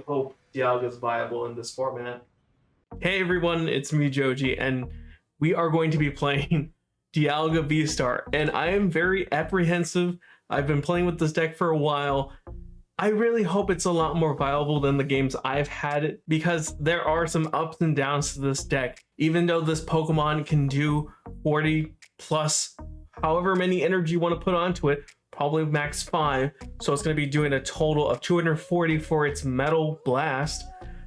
hope Dialga is viable in this format. Hey everyone, it's me Joji, and we are going to be playing Dialga VSTAR, and I am very apprehensive. I've been playing with this deck for a while. I really hope it's a lot more viable than the games I've had it, because there are some ups and downs to this deck. Even though this Pokemon can do 40 plus however many energy you want to put onto it, probably max 5, so it's going to be doing a total of 240 for its Metal Blast,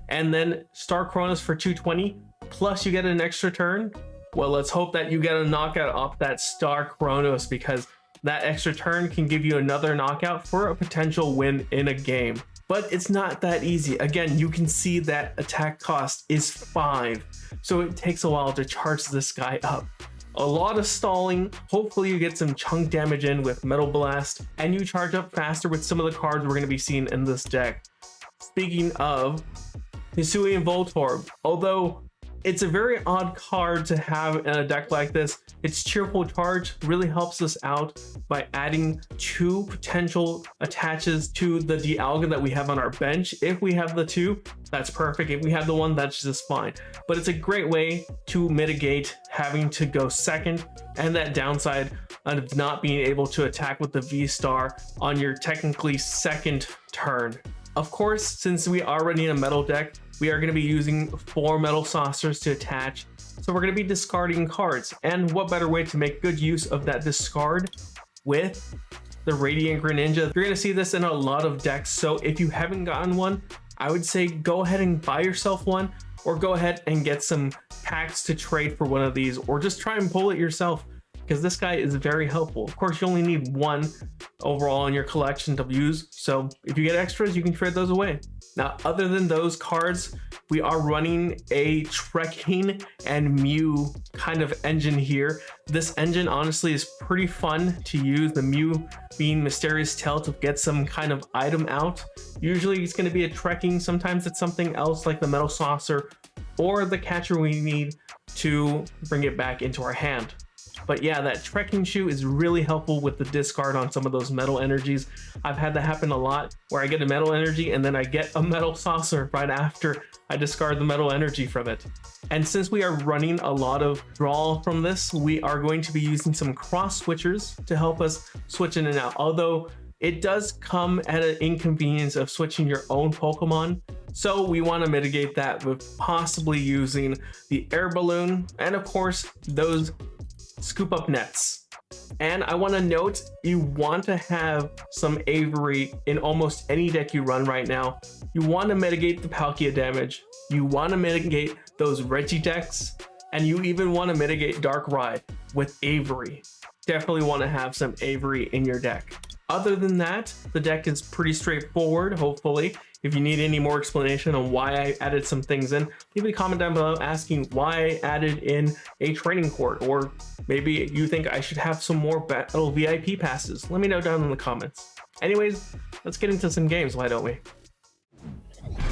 and then Star Chronos for 220, plus you get an extra turn. Well, let's hope that you get a knockout off that Star Chronos, because that extra turn can give you another knockout for a potential win in a game. But it's not that easy. Again, you can see that attack cost is 5, so it takes a while to charge this guy up. A lot of stalling. Hopefully you get some chunk damage in with Metal Blast, and you charge up faster with some of the cards we're going to be seeing in this deck. Speaking of Hisuian Voltorb, although it's a very odd card to have in a deck like this, its Cheerful Charge really helps us out by adding 2 potential attaches to the Dialga that we have on our bench. If we have the 2, that's perfect. If we have the 1, that's just fine. But it's a great way to mitigate having to go second, and that downside of not being able to attack with the V-Star on your technically second turn. Of course, since we are already in a metal deck, we are going to be using 4 Metal Saucers to attach, so we're going to be discarding cards. And what better way to make good use of that discard with the Radiant Greninja? You're going to see this in a lot of decks, so if you haven't gotten one, I would say go ahead and buy yourself one, or go ahead and get some packs to trade for one of these, or just try and pull it yourself, because this guy is very helpful. Of course, you only need 1 overall in your collection to use, so if you get extras, you can trade those away. Now, other than those cards, we are running a Trekking and Mew kind of engine here. This engine honestly is pretty fun to use, the Mew being Mysterious Tail to get some kind of item out. Usually it's going to be a Trekking, sometimes it's something else like the Metal Saucer or the catcher we need to bring it back into our hand. But yeah, that Trekking shoe is really helpful with the discard on some of those metal energies. I've had that happen a lot, where I get a metal energy and then I get a Metal Saucer right after I discard the metal energy from it. And since we are running a lot of draw from this, we are going to be using some cross switchers to help us switch in and out. Although it does come at an inconvenience of switching your own Pokemon, so we want to mitigate that with possibly using the Air Balloon and of course those Scoop Up Nets. And I want to note, you want to have some Avery in almost any deck you run right now. You want to mitigate the Palkia damage, you want to mitigate those Reggie decks, and you even want to mitigate Darkrai with Avery. Definitely want to have some Avery in your deck. Other than that, the deck is pretty straightforward, hopefully. If you need any more explanation on why I added some things in, leave a comment down below asking why I added in a Training Court, or maybe you think I should have some more Battle VIP passes. Let me know down in the comments. Anyways, let's get into some games, why don't we?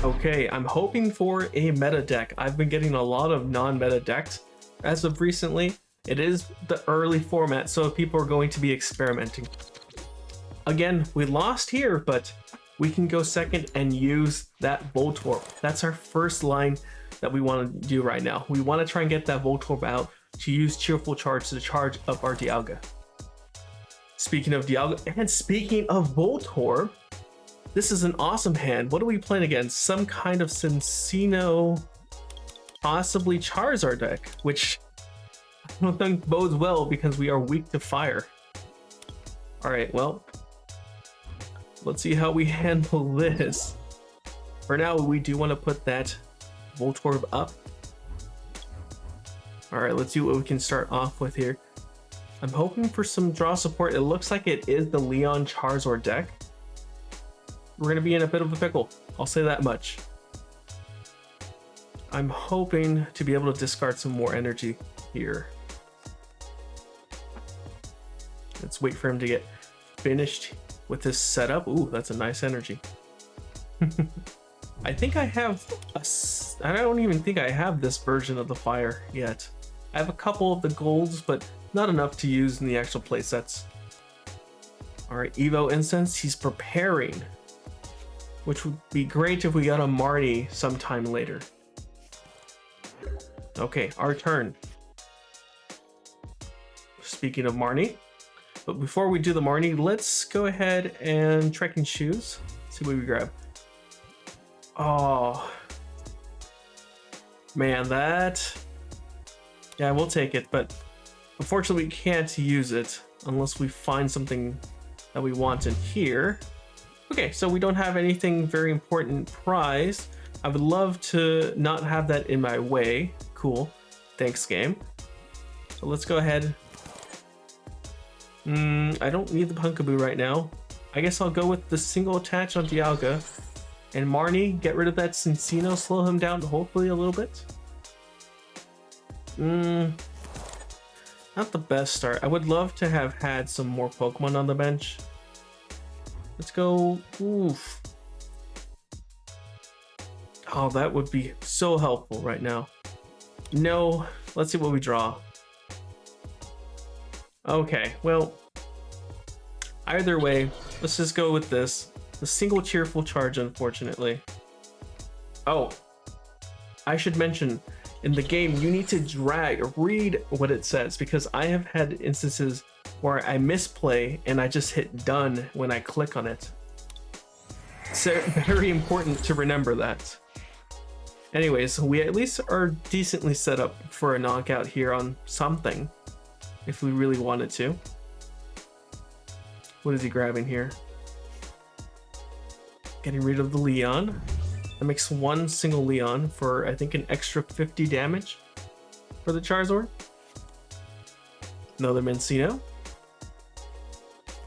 Okay, I'm hoping for a meta deck. I've been getting a lot of non-meta decks as of recently. It is the early format, so people are going to be experimenting. Again, we lost here, but we can go second and use that Voltorb. That's our first line that we want to do right now. We want to try and get that Voltorb out to use Cheerful Charge to charge up our Dialga. Speaking of Dialga, and speaking of Voltorb, this is an awesome hand. What are we playing against? Some kind of Cincino, possibly Charizard deck, which I don't think bodes well because we are weak to fire. All right, well, let's see how we handle this. For now, we do want to put that Voltorb up. All right, let's see what we can start off with here. I'm hoping for some draw support. It looks like it is the Leon Charizard deck. We're going to be in a bit of a pickle, I'll say that much. I'm hoping to be able to discard some more energy here. Let's wait for him to get finished with this setup. Ooh, that's a nice energy. I think I have I don't even think I have this version of the fire yet. I have a couple of the golds, but not enough to use in the actual playsets. All right, Evo Instance, he's preparing. which would be great if we got a Marnie sometime later. Okay, our turn. Speaking of Marnie, but before we do the Marnie, let's go ahead and Trekking Shoes. See what we grab. Oh man, yeah, we'll take it, but unfortunately we can't use it unless we find something that we want in here. Okay, so we don't have anything very important prize. I would love to not have that in my way. Cool, thanks game. So let's go ahead. I don't need the Pumpkaboo right now. I guess I'll go with the single attach on Dialga. And Marnie, get rid of that Cinccino, slow him down hopefully a little bit. Not the best start. I would love to have had some more Pokemon on the bench. Let's go. Oof. Oh, that would be so helpful right now. No, let's see what we draw. Okay, well, either way, let's just go with this. The single cheerful charge, unfortunately. Oh, I should mention, in the game, you need to read what it says, because I have had instances where I misplay and I just hit done when I click on it. So very important to remember that. Anyways, we at least are decently set up for a knockout here on something, if we really wanted to. What is he grabbing here? Getting rid of the Leon. That makes one single Leon for, I think, an extra 50 damage for the Charizard. Another Cinccino.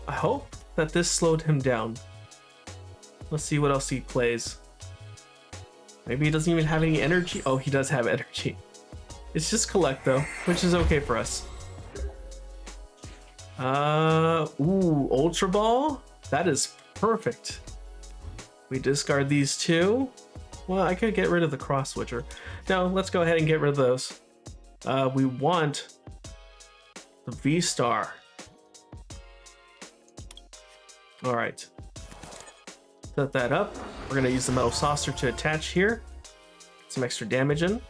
I hope that this slowed him down. Let's see what else he plays. Maybe he doesn't even have any energy. Oh, he does have energy. It's just collect though, which is okay for us. Ooh, Ultra Ball? That is perfect. We discard these two. Well, I could get rid of the Cross Switcher. No, let's go ahead and get rid of those. We want the V-Star. All right. Set that up. We're gonna use the Metal Saucer to attach here. Get some extra damage in.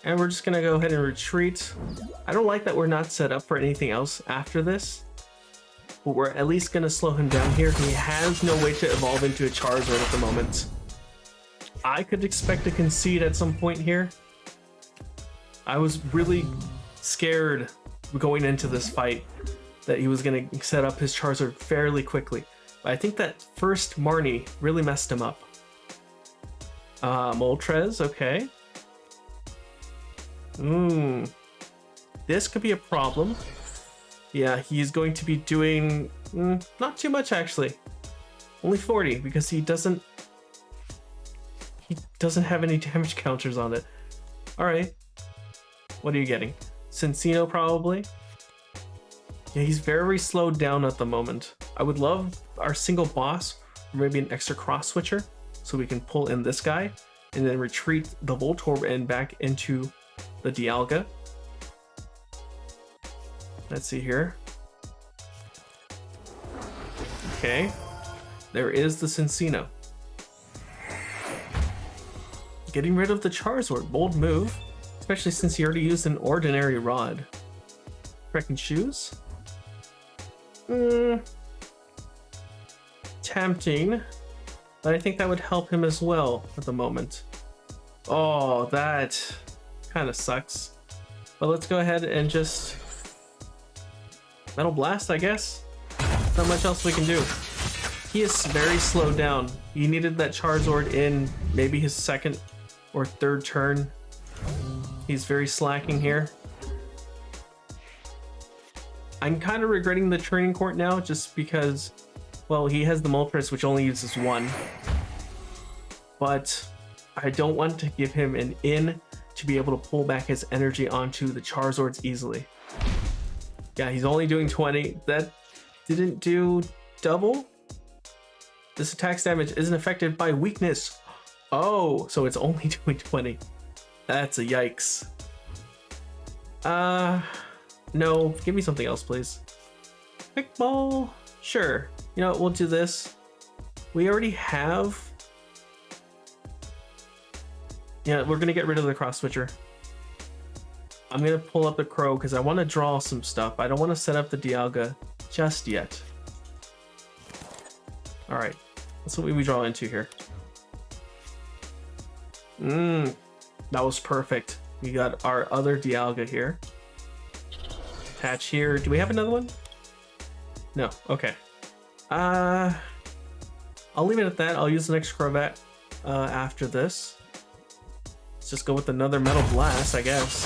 And we're just gonna go ahead and retreat. I don't like that we're not set up for anything else after this, but we're at least gonna slow him down here. He has no way to evolve into a Charizard at the moment. I could expect to concede at some point here. I was really scared going into this fight that he was gonna set up his Charizard fairly quickly. But I think that first Marnie really messed him up. Moltres, okay. This could be a problem. Yeah, he's going to be doing not too much actually. Only 40 because he doesn't have any damage counters on it. All right. What are you getting? Cinccino probably. Yeah, he's very slowed down at the moment. I would love our single boss, or maybe an extra Cross Switcher, so we can pull in this guy and then retreat the Voltorb and back into the Dialga. Let's see here. Okay, there is the Cinccino. Getting rid of the Charizard, bold move, especially since he already used an ordinary rod. Trekking Shoes. Tempting, but I think that would help him as well at the moment. Oh, that kind of sucks. But let's go ahead and just Metal Blast, I guess. Not much else we can do. He is very slowed down. He needed that Charizard in maybe his second or third turn. He's very slacking here. I'm kind of regretting the Training Court now just because, well, he has the Moltres, which only uses one. But I don't want to give him an in to be able to pull back his energy onto the Charizards easily. Yeah, he's only doing 20. That didn't do double. This attack's damage isn't affected by weakness. Oh, so it's only doing 20. That's a yikes. No, give me something else, please. Quick ball. Sure. You know what? We'll do this. We already have... Yeah, we're gonna get rid of the Cross Switcher. I'm gonna pull up the Crow because I want to draw some stuff. I don't want to set up the Dialga just yet. All right, that's what we draw into here. That was perfect. We got our other Dialga here. Attach here. Do we have another one? No. Okay. I'll leave it at that. I'll use the next Crobat after this. Let's just go with another Metal Blast, I guess.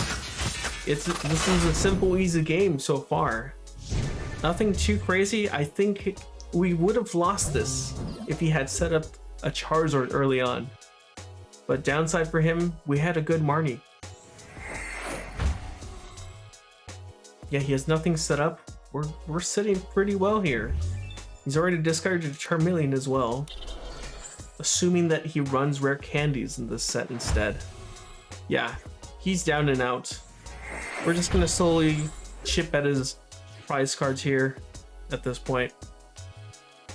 This is a simple, easy game so far. Nothing too crazy. I think we would have lost this if he had set up a Charizard early on. But downside for him, we had a good Marnie. Yeah, he has nothing set up. We're sitting pretty well here. He's already discarded a Charmeleon as well. Assuming that he runs rare candies in this set instead. Yeah, he's down and out. We're just gonna slowly chip at his prize cards here at this point.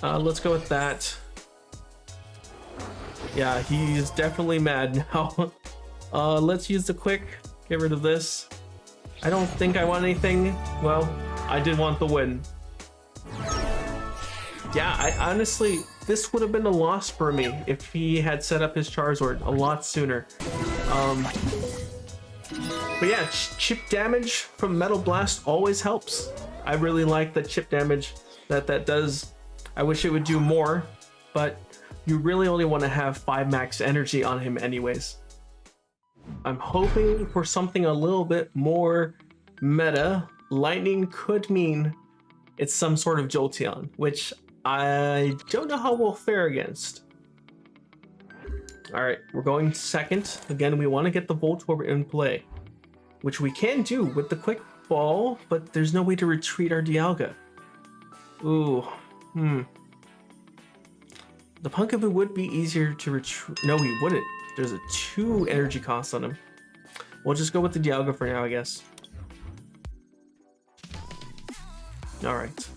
Let's go with that. Yeah, he's definitely mad now. Let's use the quick, get rid of this. I don't think I want anything. Well, I did want the win. Yeah, I honestly, this would have been a loss for me if he had set up his Charizard a lot sooner. But yeah, chip damage from Metal Blast always helps. I really like the chip damage that does. I wish it would do more, but you really only want to have 5 max energy on him anyways. I'm hoping for something a little bit more meta. Lightning could mean it's some sort of Jolteon, which I don't know how we'll fare against. All right, we're going second. Again, we want to get the Voltorb in play, which we can do with the quick ball, but there's no way to retreat our Dialga. Ooh, The Pumpkaboo would be easier to retreat. No, he wouldn't. There's a 2 energy cost on him. We'll just go with the Dialga for now, I guess. All right.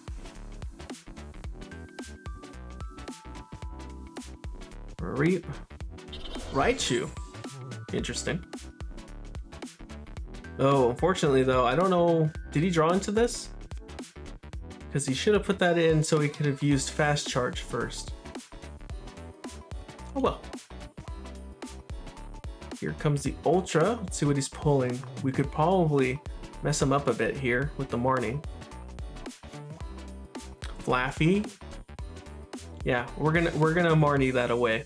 Reap. Raichu. Interesting. Oh, unfortunately though, I don't know. Did he draw into this? Because he should have put that in so he could have used Fast Charge first. Oh well. Here comes the Ultra. Let's see what he's pulling. We could probably mess him up a bit here with the Marnie. Flaffy. Yeah, we're gonna Marnie that away.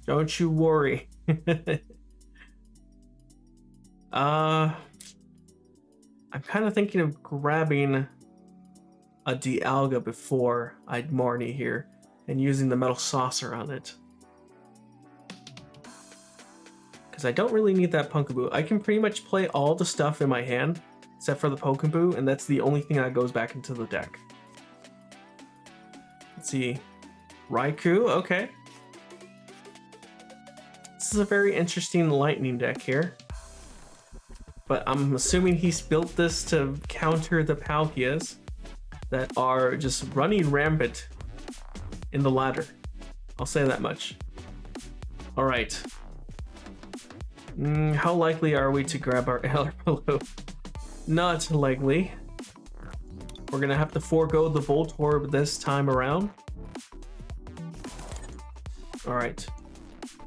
Don't you worry. I'm kind of thinking of grabbing a Dialga before I'd Marnie here and using the Metal Saucer on it. Because I don't really need that Pumpkaboo. I can pretty much play all the stuff in my hand except for the Pumpkaboo, and that's the only thing that goes back into the deck. Let's see. Raikou, okay. This is a very interesting lightning deck here. But I'm assuming he's built this to counter the Palkias that are just running rampant in the ladder. I'll say that much. All right. How likely are we to grab our Air Balloon? Not likely. We're gonna have to forego the Voltorb this time around. All right.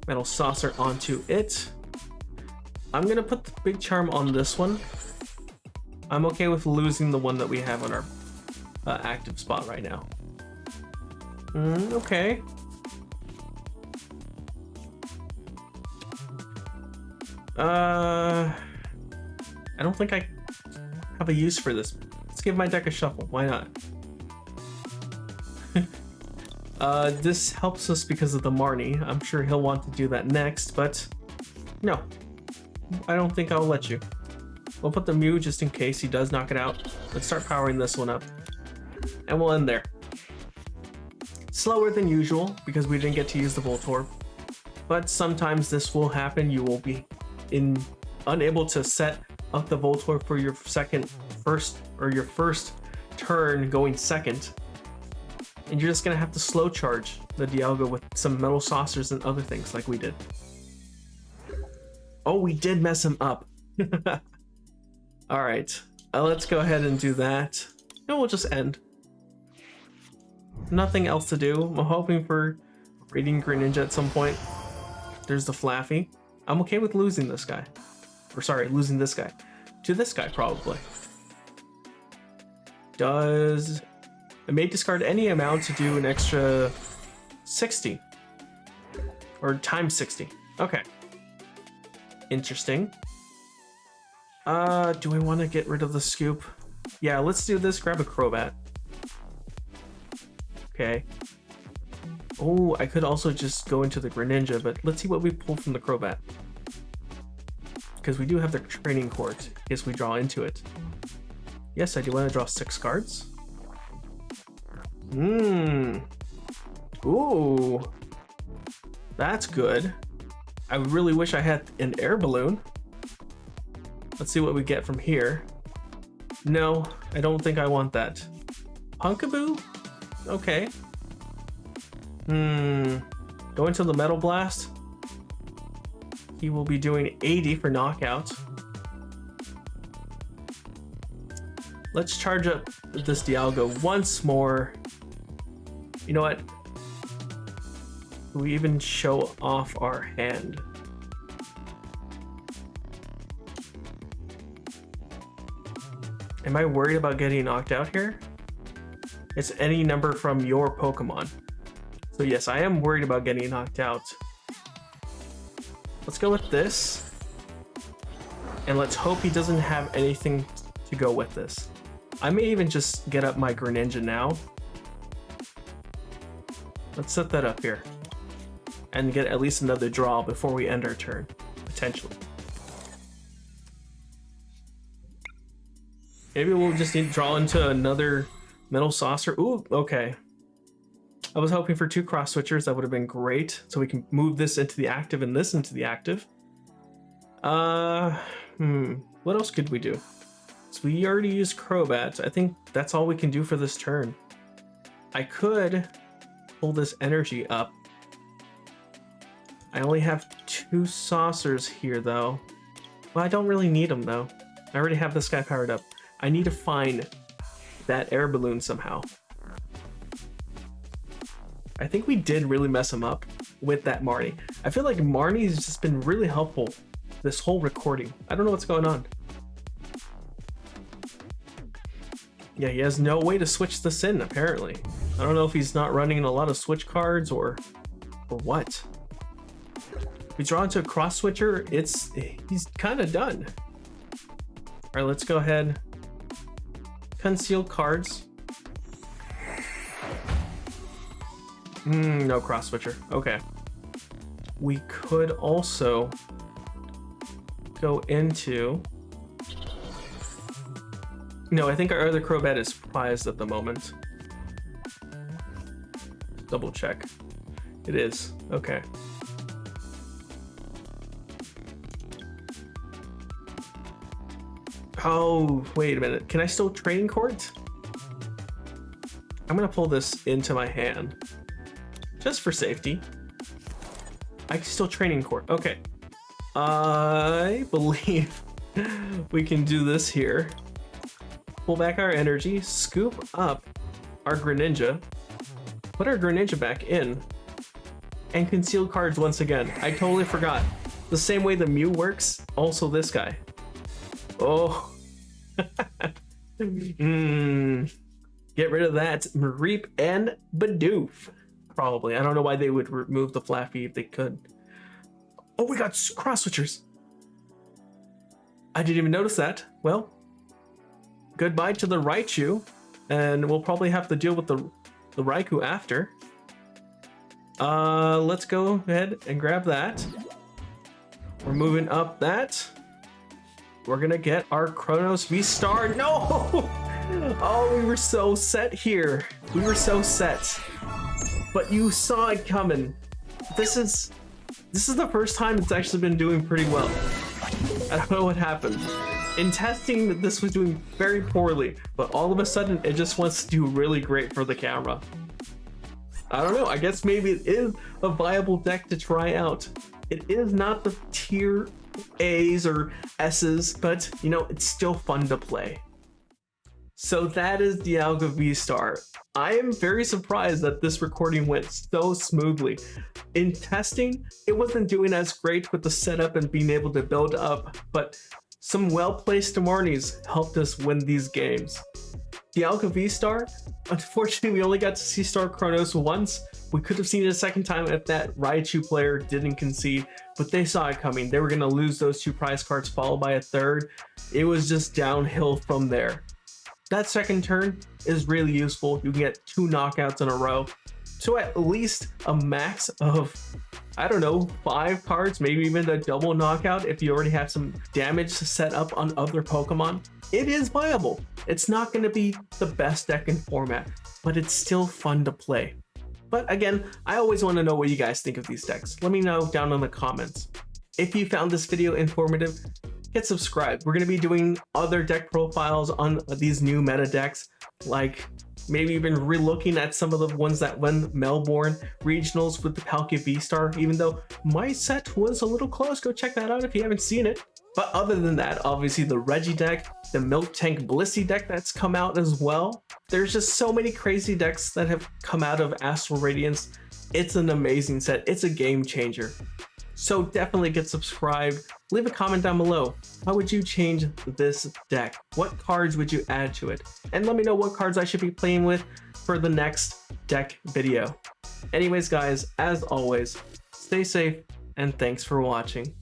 Metal Saucer onto it. I'm gonna put the Big Charm on this one. I'm okay with losing the one that we have on our active spot right now. Okay. I don't think I have a use for this. Let's give my deck a shuffle. Why not? This helps us because of the Marnie. I'm sure he'll want to do that next, but no. I don't think I'll let you. We'll put the Mew just in case he does knock it out. Let's start powering this one up. And we'll end there. Slower than usual because we didn't get to use the Voltorb. But sometimes this will happen. You will be unable to set up the Voltorb for your first turn going second. And you're just gonna have to slow charge the Dialga with some Metal Saucers and other things like we did. Oh, we did mess him up. All right, let's go ahead and do that. And we'll just end. Nothing else to do. I'm hoping for Radiant Greninja at some point. There's the Flaffy. I'm okay with losing this guy. Or sorry, losing this guy. To this guy, probably. It may discard any amount to do an extra 60. Or times 60. Okay. Interesting. Do I want to get rid of the Scoop? Yeah, let's do this. Grab a Crobat. Okay. Oh, I could also just go into the Greninja, but let's see what we pull from the Crobat. Because we do have the Training Court in case we draw into it. Yes, I do want to draw 6 cards. Ooh. That's good. I really wish I had an Air Balloon. Let's see what we get from here. No, I don't think I want that. Pumpkaboo? Okay. Go into the Metal Blast. He will be doing 80 for knockout. Let's charge up this Dialga once more. You know what? We even show off our hand. Am I worried about getting knocked out here? It's any number from your Pokemon. So yes, I am worried about getting knocked out. Let's go with this. And let's hope he doesn't have anything to go with this. I may even just get up my Greninja now. Let's set that up here. And get at least another draw before we end our turn, potentially. Maybe we'll just need to draw into another Metal Saucer. Ooh, okay. I was hoping for 2 Cross Switchers. That would have been great. So we can move this into the active and this into the active. What else could we do? So we already used Crobat. I think that's all we can do for this turn. I could pull this energy up. I only have 2 saucers here though. Well, I don't really need them though. I already have this guy powered up. I need to find that Air Balloon somehow. I think we did really mess him up with that Marnie. I feel like Marnie's just been really helpful this whole recording. I don't know what's going on. Yeah, he has no way to switch this in, apparently. I don't know if he's not running a lot of switch cards or what. If we draw into a Cross Switcher, he's kind of done. All right, let's go ahead. Conceal cards. No Cross Switcher. Okay. We could also go into... No, I think our other Crobat is prized at the moment. Double check. It is. Okay. Oh, wait a minute. Can I still Training Court? I'm gonna pull this into my hand. Just for safety. I can still Training Court. Okay. I believe we can do this here. Pull back our energy, scoop up our Greninja, put our Greninja back in, and conceal cards once again. I totally forgot. The same way the Mew works, also this guy. Oh. Get rid of that Mareep and Bidoof. Probably. I don't know why they would remove the Flaffy if they could. Oh, we got Cross Switchers. I didn't even notice that. Well, goodbye to the Raichu, and we'll probably have to deal with the Raikou after. Let's go ahead and grab that. We're moving up that. We're gonna get our Kronos V-Star. No! Oh, we were so set here. We were so set. But you saw it coming. This is the first time it's actually been doing pretty well. I don't know what happened. In testing, this was doing very poorly, but all of a sudden it just wants to do really great for the camera. I don't know. I guess maybe it is a viable deck to try out. It is not the tier A's or S's, but you know, it's still fun to play. So that is Dialga V-Star. I am very surprised that this recording went so smoothly. In testing, it wasn't doing as great with the setup and being able to build up, but some well-placed Marnies helped us win these games. Dialga V-Star, unfortunately we only got to see Star Chronos once. We could have seen it a second time if that Raichu player didn't concede, but they saw it coming. They were going to lose those 2 prize cards followed by a third. It was just downhill from there. That second turn is really useful. You can get 2 knockouts in a row. So at least a max of, I don't know, 5 cards, maybe even a double knockout if you already have some damage set up on other Pokemon. It is viable. It's not going to be the best deck in format, but it's still fun to play. But again, I always want to know what you guys think of these decks. Let me know down in the comments. If you found this video informative, hit subscribe. We're going to be doing other deck profiles on these new meta decks, like maybe even relooking at some of the ones that won Melbourne regionals with the Palkia V-Star, even though my set was a little close. Go check that out if you haven't seen it. But other than that, obviously the Reggie deck, the Milk Tank Blissey deck that's come out as well. There's just so many crazy decks that have come out of Astral Radiance. It's an amazing set. It's a game changer. So definitely get subscribed. Leave a comment down below. How would you change this deck? What cards would you add to it? And let me know what cards I should be playing with for the next deck video. Anyways guys, as always, stay safe and thanks for watching.